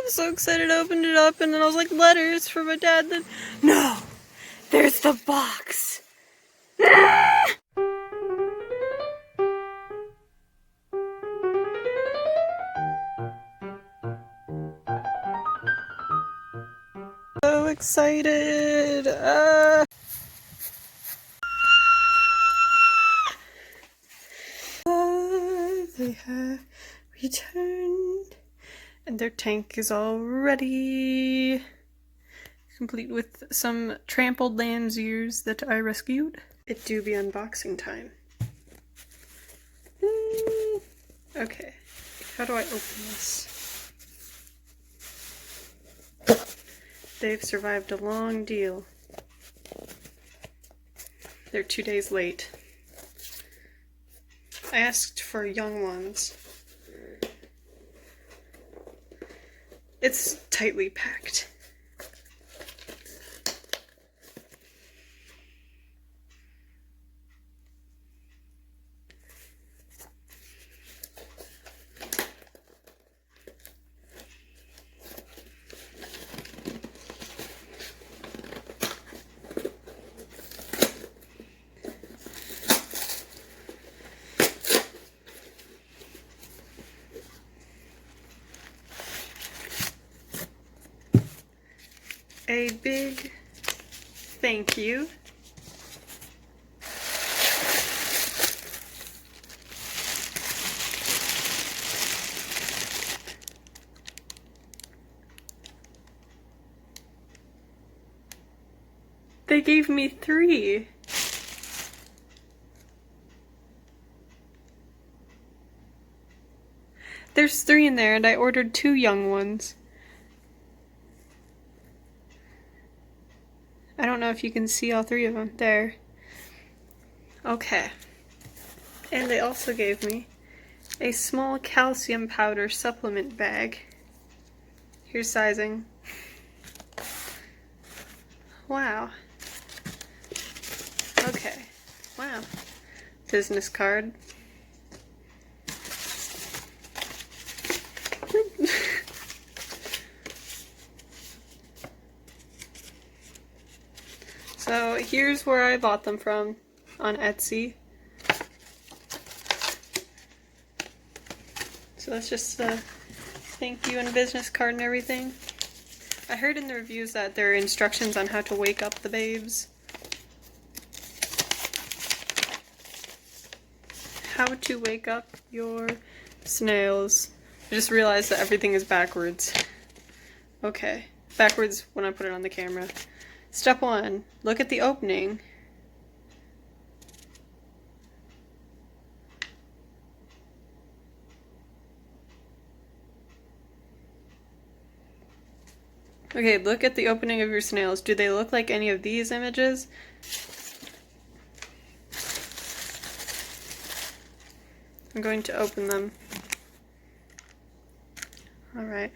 was so excited. I opened it up and then I was like, letters for my dad. Then, no, there's the box. So excited. They have returned and their tank is all ready, complete with some trampled lamb's ears that I rescued. It do be unboxing time. Okay, how do I open this? They've survived a long deal. They're 2 days late. I asked for young ones. It's tightly packed. A big thank you. They gave me 3. There's 3 in there and I ordered 2 young ones. I don't know if you can see all 3 of them. There. Okay. And they also gave me a small calcium powder supplement bag. Here's sizing. Wow. Okay. Wow. Business card. So here's where I bought them from, on Etsy. So that's just a thank you and business card and everything. I heard in the reviews that there are instructions on how to wake up the babes. How to wake up your snails. I just realized that everything is backwards. Okay, backwards when I put it on the camera. Step 1, look at the opening. Okay, look at the opening of your snails. Do they look like any of these images? I'm going to open them. Alright.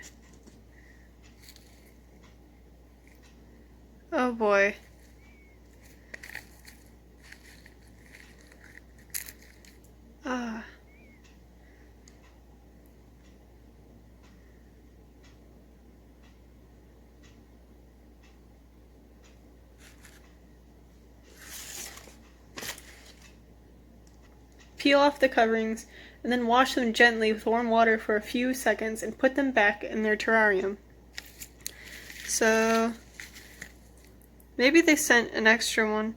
Oh boy. Ah. Peel off the coverings and then wash them gently with warm water for a few seconds and put them back in their terrarium. So maybe they sent an extra one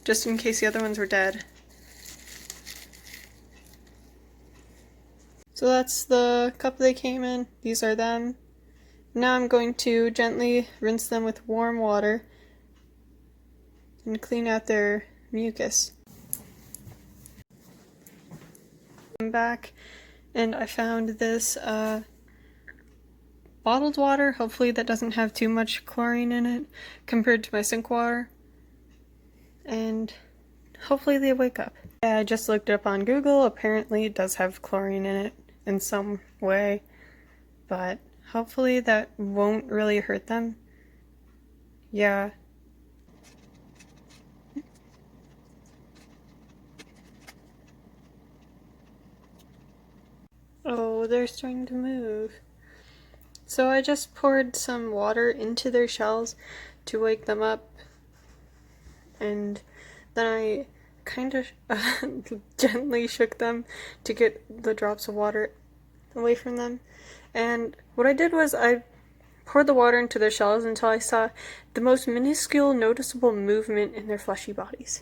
just in case the other ones were dead. So that's the cup they came in. These are them. Now I'm going to gently rinse them with warm water and clean out their mucus. I'm back and I found this bottled water. Hopefully that doesn't have too much chlorine in it compared to my sink water. And hopefully they wake up. Yeah, I just looked it up on Google. Apparently it does have chlorine in it in some way, but hopefully that won't really hurt them. Yeah. Oh, they're starting to move. So I just poured some water into their shells to wake them up, and then I kind of gently shook them to get the drops of water away from them. And what I did was I poured the water into their shells until I saw the most minuscule noticeable movement in their fleshy bodies.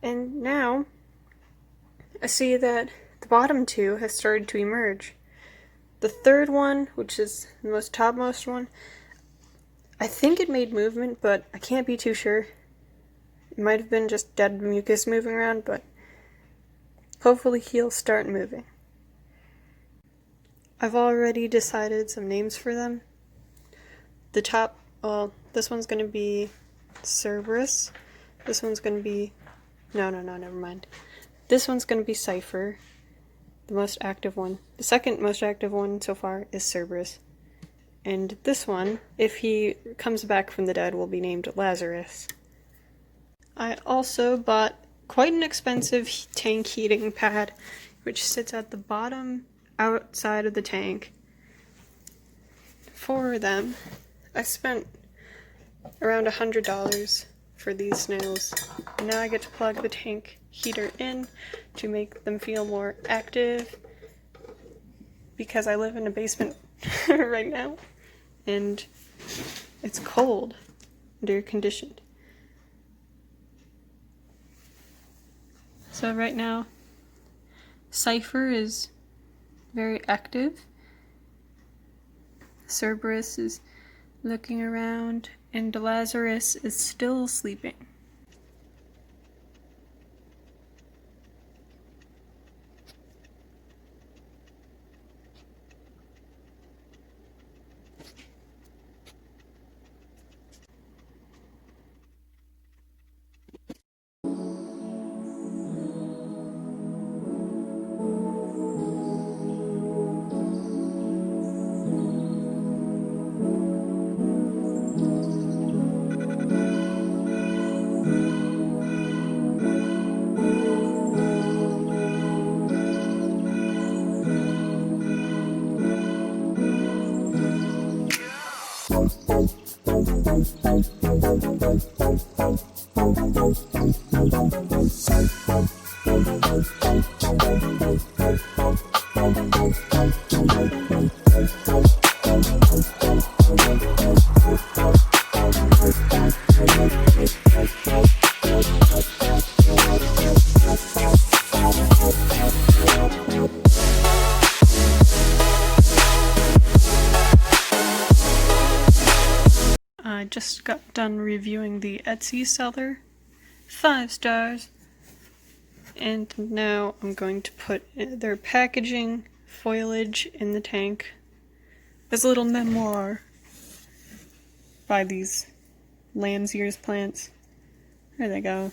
And now I see that the bottom two have started to emerge. The third one, which is the most topmost one, I think it made movement, but I can't be too sure. It might have been just dead mucus moving around, but hopefully he'll start moving. I've already decided some names for them. The top, well, this one's going to be Cerberus. This one's going to be, no, never mind. This one's going to be Cypher, the most active one. The second most active one so far is Cerberus. And this one, if he comes back from the dead, will be named Lazarus. I also bought quite an expensive tank heating pad, which sits at the bottom outside of the tank. For them, I spent around $100 for these snails. And now I get to plug the tank heater in to make them feel more active, because I live in a basement right now and it's cold and air conditioned. So right now, Cypher is very active. Cerberus is looking around, and Lazarus is still sleeping. I just got done reviewing the Etsy seller. 5 stars. And now I'm going to put their packaging foliage in the tank as a little memoir by these lamb's ears plants. There they go.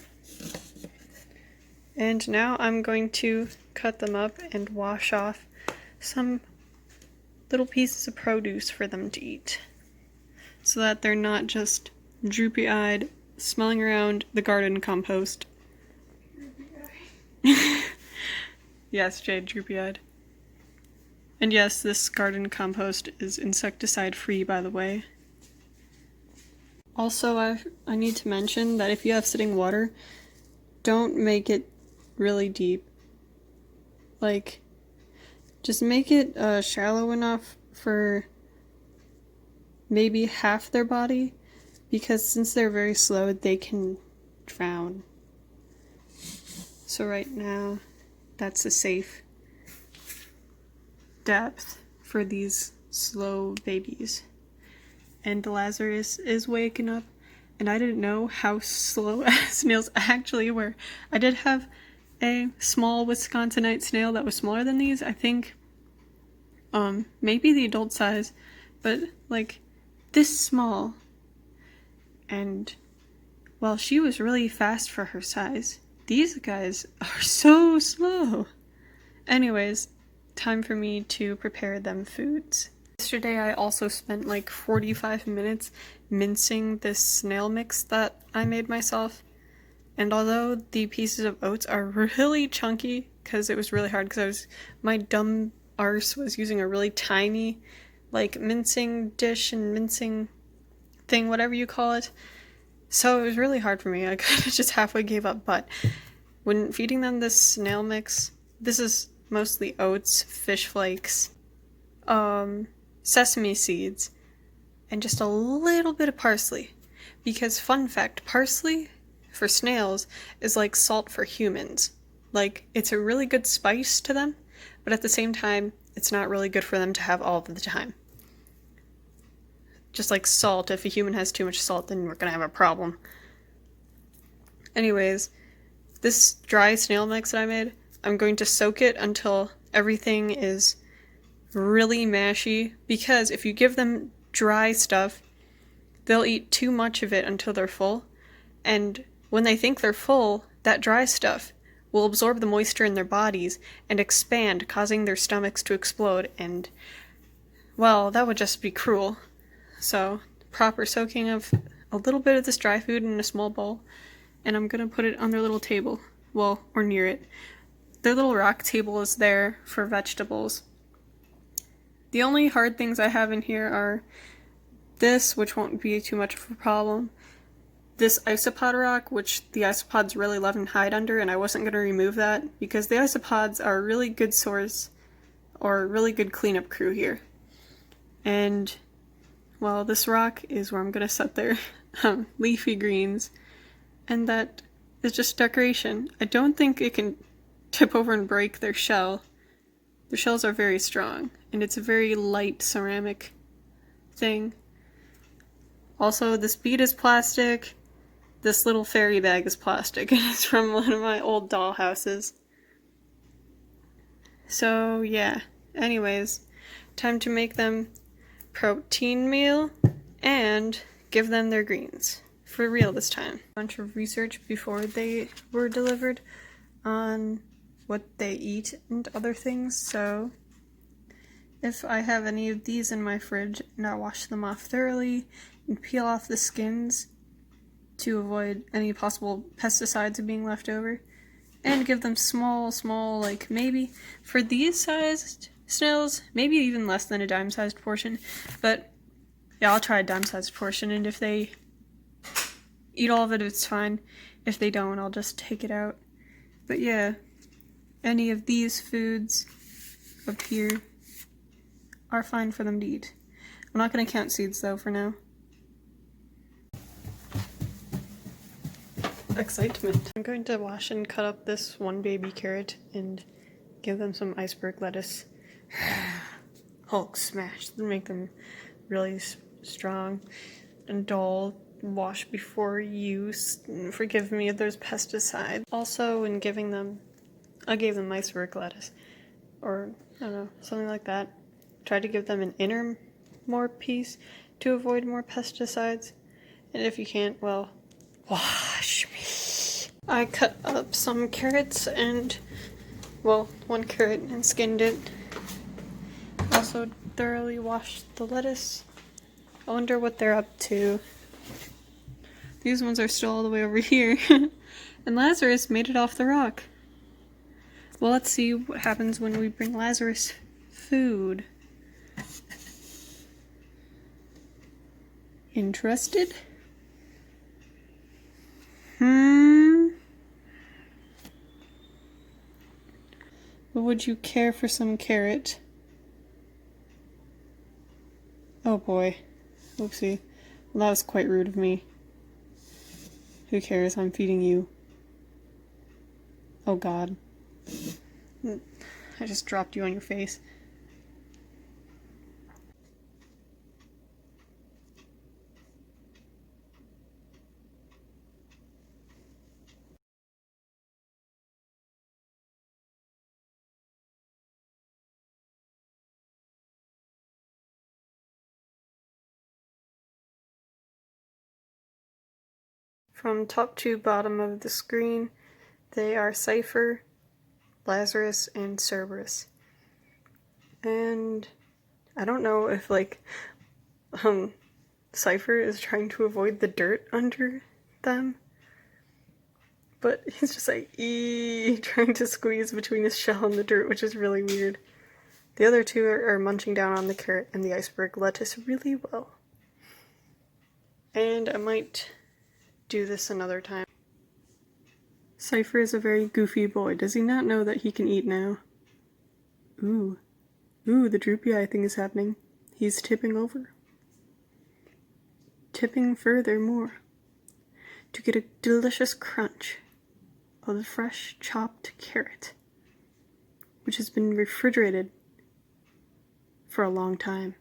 And now I'm going to cut them up and wash off some little pieces of produce for them to eat, so that they're not just droopy-eyed, smelling around the garden compost. Yes, Jade, droopy-eyed. And yes, this garden compost is insecticide-free, by the way. Also, I need to mention that if you have sitting water, don't make it really deep. Like, just make it shallow enough for maybe half their body, because since they're very slow, they can drown. So right now, that's a safe depth for these slow babies. And Lazarus is waking up, and I didn't know how slow snails actually were. I did have a small Wisconsinite snail that was smaller than these, I think maybe the adult size, but like this small. And well, she was really fast for her size. These guys are so slow. Anyways, time for me to prepare them foods. Yesterday I also spent like 45 minutes mincing this snail mix that I made myself. And although the pieces of oats are really chunky, because it was really hard, because my dumb arse was using a really tiny like mincing dish and mincing thing, whatever you call it. So it was really hard for me. I kind of just halfway gave up, but when feeding them this snail mix, this is mostly oats, fish flakes, sesame seeds, and just a little bit of parsley. Because fun fact, parsley for snails is like salt for humans. Like, it's a really good spice to them, but at the same time, it's not really good for them to have all of the time. Just like salt, if a human has too much salt, then we're gonna have a problem. Anyways, this dry snail mix that I made, I'm going to soak it until everything is really mashy, because if you give them dry stuff, they'll eat too much of it until they're full, and when they think they're full, that dry stuff will absorb the moisture in their bodies and expand, causing their stomachs to explode, and, well, that would just be cruel. So, proper soaking of a little bit of this dry food in a small bowl, and I'm gonna put it on their little table. Well, or near it. Their little rock table is there for vegetables. The only hard things I have in here are this, which won't be too much of a problem. This isopod rock, which the isopods really love and hide under, and I wasn't going to remove that, because the isopods are a really good source, or a really good cleanup crew here. And, well, this rock is where I'm going to set their leafy greens, and that is just decoration. I don't think it can tip over and break their shell. Their shells are very strong, and it's a very light ceramic thing. Also, this bead is plastic. This little fairy bag is plastic, and it's from one of my old doll houses. So, yeah. Anyways, time to make them protein meal and give them their greens. For real this time. A bunch of research before they were delivered on what they eat and other things, so if I have any of these in my fridge, and I wash them off thoroughly and peel off the skins to avoid any possible pesticides being left over, and give them small, like maybe for these sized snails, maybe even less than a dime-sized portion, but yeah, I'll try a dime-sized portion, and if they eat all of it, it's fine. If they don't, I'll just take it out. But yeah, any of these foods up here are fine for them to eat. I'm not going to count seeds though for now. Excitement. I'm going to wash and cut up this one baby carrot and give them some iceberg lettuce. Hulk smash. Make them really strong and dull. Wash before use. Forgive me if there's pesticides. Also, in giving them, I gave them iceberg lettuce. Or, I don't know, something like that. Tried to give them an inner more piece to avoid more pesticides. And if you can't, well, wash me. I cut up some carrots and, well, one carrot and skinned it. Also thoroughly washed the lettuce. I wonder what they're up to. These ones are still all the way over here. And Lazarus made it off the rock. Well, let's see what happens when we bring Lazarus food. Interested? Would you care for some carrot? Oh boy. Oopsie. Well, that was quite rude of me. Who cares? I'm feeding you. Oh god. I just dropped you on your face. From top to bottom of the screen, they are Cypher, Lazarus, and Cerberus. And I don't know if, like, Cypher is trying to avoid the dirt under them, but he's just like, trying to squeeze between his shell and the dirt, which is really weird. The other two are munching down on the carrot and the iceberg lettuce really well. And I might do this another time. Cypher is a very goofy boy. Does he not know that he can eat now? Ooh. Ooh, the droopy eye thing is happening. He's tipping over. Tipping furthermore. To get a delicious crunch of the fresh chopped carrot, which has been refrigerated for a long time.